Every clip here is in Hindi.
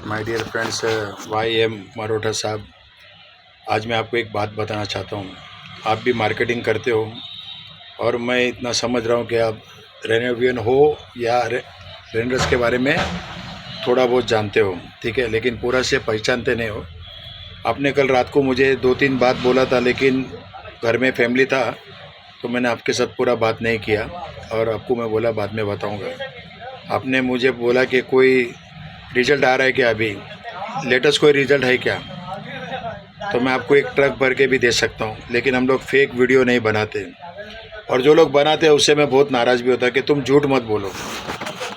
My dear friends, Y M Marotha साहब, आज मैं आपको एक बात बताना चाहता हूँ। आप भी मार्केटिंग करते हो और मैं इतना समझ रहा हूँ कि आप रेनोवेशन हो या रेंडर्स के बारे में थोड़ा बहुत जानते हो, ठीक है, लेकिन पूरा से पहचानते नहीं हो। आपने कल रात को मुझे 2-3 बात बोला था, लेकिन घर में फैमिली था तो मैंने आपके साथ पूरा बात नहीं किया और आपको मैं बोला बाद में बताऊँगा। आपने मुझे बोला कि कोई रिज़ल्ट आ रहा है क्या, अभी लेटेस्ट कोई रिज़ल्ट है क्या? तो मैं आपको एक ट्रक भर के भी दे सकता हूँ, लेकिन हम लोग फेक वीडियो नहीं बनाते। और जो लोग बनाते हैं उससे मैं बहुत नाराज़ भी होता है कि तुम झूठ मत बोलो,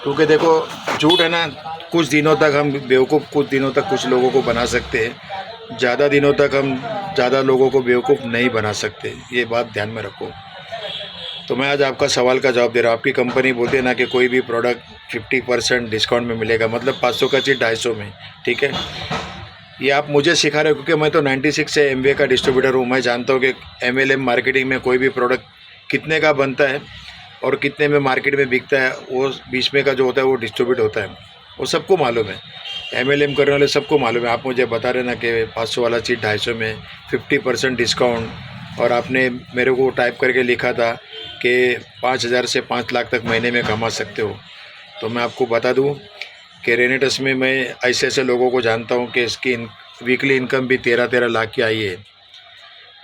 क्योंकि देखो झूठ है ना, कुछ दिनों तक हम बेवकूफ़, कुछ दिनों तक कुछ लोगों को बना सकते हैं, ज़्यादा दिनों तक हम ज़्यादा लोगों को बेवकूफ़ नहीं बना सकते। ये बात ध्यान में रखो। तो मैं आज आपका सवाल का जवाब दे रहा हूँ। आपकी कंपनी बोलती है ना कि कोई भी प्रोडक्ट 50% डिस्काउंट में मिलेगा, मतलब 500 का चीज़ 250 में, ठीक है। ये आप मुझे सिखा रहे हो, क्योंकि मैं तो 96 से एमवे का डिस्ट्रीब्यूटर हूँ। मैं जानता हूँ कि एमएलएम मार्केटिंग में कोई भी प्रोडक्ट कितने का बनता है और कितने में मार्केट में बिकता है, वो बीच में का जो होता है वो डिस्ट्रीब्यूट होता है, वो सबको मालूम है। एमएलएम करने वाले सबको मालूम है। आप मुझे बता रहे ना कि 500 वाला चीज़ 250 में, 50% डिस्काउंट, और आपने मेरे को टाइप करके लिखा था कि 5,000 से 5 लाख तक महीने में कमा सकते हो। तो मैं आपको बता दूं कि रेनेटस में मैं ऐसे ऐसे लोगों को जानता हूं कि इसकी वीकली इनकम भी 13-13 लाख की आई है।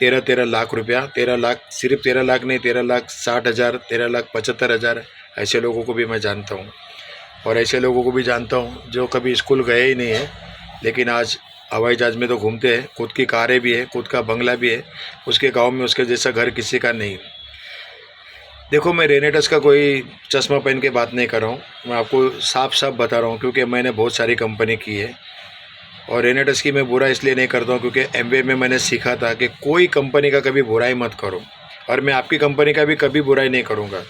13-13 लाख रुपया, 13 लाख, सिर्फ 13 लाख नहीं, 13,60,000, 13,75,000, ऐसे लोगों को भी मैं जानता हूँ। और ऐसे लोगों को भी जानता हूँ जो कभी स्कूल गए ही नहीं है, लेकिन आज हवाई जहाज़ में तो घूमते हैं, खुद की कारें भी है, खुद का बंगला भी है, उसके गांव में उसके जैसा घर किसी का नहीं। देखो, मैं रेनेटस का कोई चश्मा पहन के बात नहीं कर रहा हूँ, मैं आपको साफ साफ बता रहा हूँ, क्योंकि मैंने बहुत सारी कंपनी की है। और रेनेटस की मैं बुरा इसलिए नहीं करता हूँ क्योंकि एमवे में मैंने सीखा था कि कोई कंपनी का कभी बुराई मत करो, और मैं आपकी कंपनी का भी कभी बुराई नहीं करूँगा,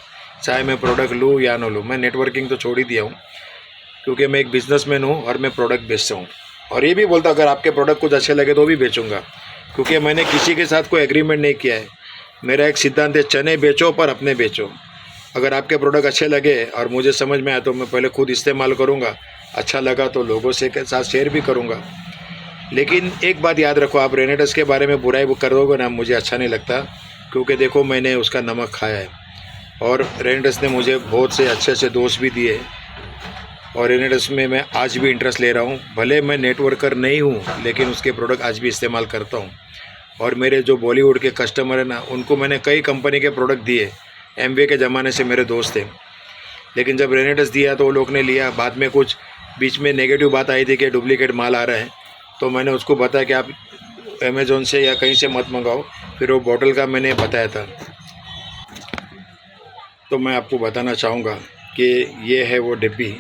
चाहे मैं प्रोडक्ट लूँ या ना लूँ। मैं नेटवर्किंग तो छोड़ ही दिया हूँ, क्योंकि मैं एक बिजनेसमैन हूँ और मैं प्रोडक्ट बेचता हूँ। और ये भी बोलता अगर आपके प्रोडक्ट कुछ अच्छे लगे तो भी बेचूँगा, क्योंकि मैंने किसी के साथ कोई एग्रीमेंट नहीं किया है। मेरा एक सिद्धांत है, चने बेचो पर अपने बेचो। अगर आपके प्रोडक्ट अच्छे लगे और मुझे समझ में आया तो मैं पहले खुद इस्तेमाल करूँगा, अच्छा लगा तो लोगों से के साथ शेयर भी करूँगा। लेकिन एक बात याद रखो, आप रेनेटस के बारे में बुराई करोगे ना, मुझे अच्छा नहीं लगता, क्योंकि देखो मैंने उसका नमक खाया है और रेनेटस ने मुझे बहुत से अच्छे अच्छे दोस्त भी दिए, और रेनेटस में मैं आज भी इंटरेस्ट ले रहा हूँ। भले मैं नेटवर्कर नहीं हूँ, लेकिन उसके प्रोडक्ट आज भी इस्तेमाल करता हूँ। और मेरे जो बॉलीवुड के कस्टमर हैं ना, उनको मैंने कई कंपनी के प्रोडक्ट दिए। एमवे के ज़माने से मेरे दोस्त थे, लेकिन जब रेनेटस दिया तो वो लोग ने लिया। बाद में कुछ बीच में नेगेटिव बात आई थी कि डुप्लीकेट माल आ रहा है, तो मैंने उसको बताया कि आप अमेज़ोन से या कहीं से मत मंगाओ। फिर वो बॉटल का मैंने बताया था। तो मैं आपको बताना चाहूँगा कि ये है वो डिब्बी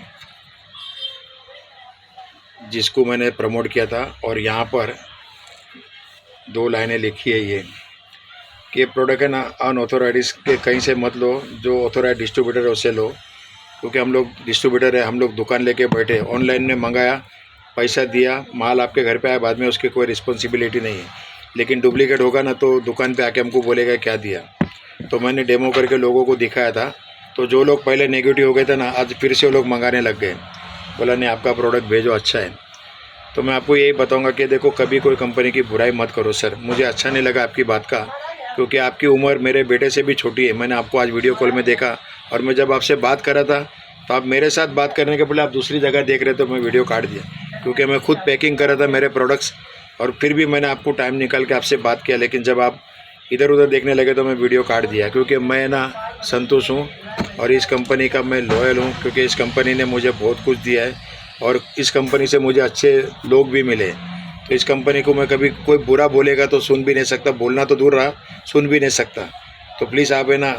जिसको मैंने प्रमोट किया था, और यहाँ पर 2 लाइनें लिखी है ये कि प्रोडक्ट है ना, अनऑथोराइज के कहीं से मत लो, जो ऑथोराइज डिस्ट्रीब्यूटर है उससे लो, क्योंकि हम लोग डिस्ट्रीब्यूटर है, हम लोग दुकान लेके बैठे, ऑनलाइन में मंगाया, पैसा दिया, माल आपके घर पे आया, बाद में उसकी कोई रिस्पॉन्सिबिलिटी नहीं है। लेकिन डुप्लीकेट होगा ना तो दुकान पे आके हमको बोलेगा क्या दिया। तो मैंने डेमो करके लोगों को दिखाया था, तो जो लोग पहले नेगेटिव हो गए थे ना, आज फिर से वो लोग मंगाने लग गए, बोला नहीं आपका प्रोडक्ट भेजो, अच्छा है। तो मैं आपको यही बताऊंगा कि देखो, कभी कोई कंपनी की बुराई मत करो। सर, मुझे अच्छा नहीं लगा आपकी बात का, क्योंकि आपकी उम्र मेरे बेटे से भी छोटी है। मैंने आपको आज वीडियो कॉल में देखा, और मैं जब आपसे बात कर रहा था तो आप मेरे साथ बात करने के पहले आप दूसरी जगह देख रहे, तो मैं वीडियो काट दिया, क्योंकि मैं खुद पैकिंग कर रहा था मेरे प्रोडक्ट्स, और फिर भी मैंने आपको टाइम निकाल के आपसे बात किया। लेकिन जब आप इधर उधर देखने लगे तो मैं वीडियो काट दिया, क्योंकि मैं ना संतोष हूँ और इस कंपनी का मैं लॉयल हूँ, क्योंकि इस कंपनी ने मुझे बहुत कुछ दिया है और इस कंपनी से मुझे अच्छे लोग भी मिले। तो इस कंपनी को मैं कभी कोई बुरा बोलेगा तो सुन भी नहीं सकता, बोलना तो दूर रहा, सुन भी नहीं सकता। तो प्लीज़ आप है ना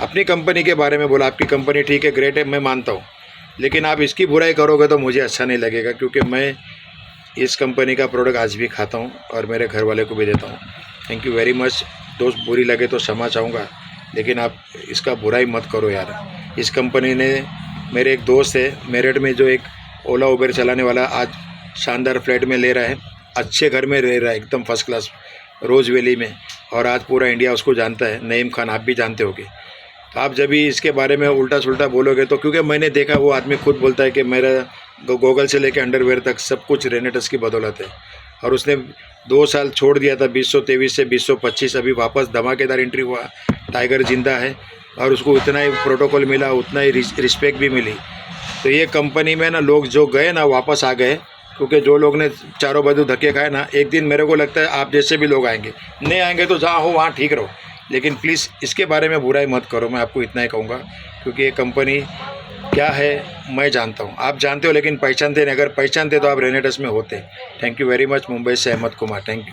अपनी कंपनी के बारे में बोला, आपकी कंपनी ठीक है, ग्रेट है, मैं मानता हूँ, लेकिन आप इसकी बुराई करोगे तो मुझे अच्छा नहीं लगेगा, क्योंकि मैं इस कंपनी का प्रोडक्ट आज भी खाता हूँ और मेरे घर वाले को भी देता हूँ। Thank you very much. दोस्त बुरी लगे तो क्षमा चाहूँगा, लेकिन आप इसका बुराई मत करो यार। इस कंपनी ने, मेरे एक दोस्त है मेरठ में जो एक ओला उबेर चलाने वाला, आज शानदार फ्लैट में ले रहा है, अच्छे घर में रह रहा है, एकदम फर्स्ट क्लास रोज़ वैली में, और आज पूरा इंडिया उसको जानता है। नईम खान, आप भी जानते होगे। तो आप जब भी इसके बारे में उल्टा सुल्टा बोलोगे तो, क्योंकि मैंने देखा वो आदमी खुद बोलता है कि मेरा गोगल से लेके अंडरवेयर तक सब कुछ रेनेटस की बदौलत है। और उसने 2 साल छोड़ दिया था 2023 से 2025, अभी वापस धमाकेदार एंट्री हुआ, टाइगर जिंदा है और उसको उतना ही प्रोटोकॉल मिला, उतना ही रिस्पेक्ट भी मिली। तो ये कंपनी में ना लोग जो गए ना वापस आ गए, क्योंकि जो लोग ने चारों बाजू धक्के खाए ना, एक दिन मेरे को लगता है आप जैसे भी लोग आएंगे, नहीं आएंगे तो जहाँ हो वहाँ ठीक रहो, लेकिन प्लीज़ इसके बारे में बुराई मत करो। मैं आपको इतना ही कहूँगा, क्योंकि ये कंपनी क्या है मैं जानता हूँ, आप जानते हो, लेकिन पहचानते नहीं। अगर पहचानते तो आप रेनेटस में होते। Thank you very much. Mumbai से अहमद कुमार, थैंक यू।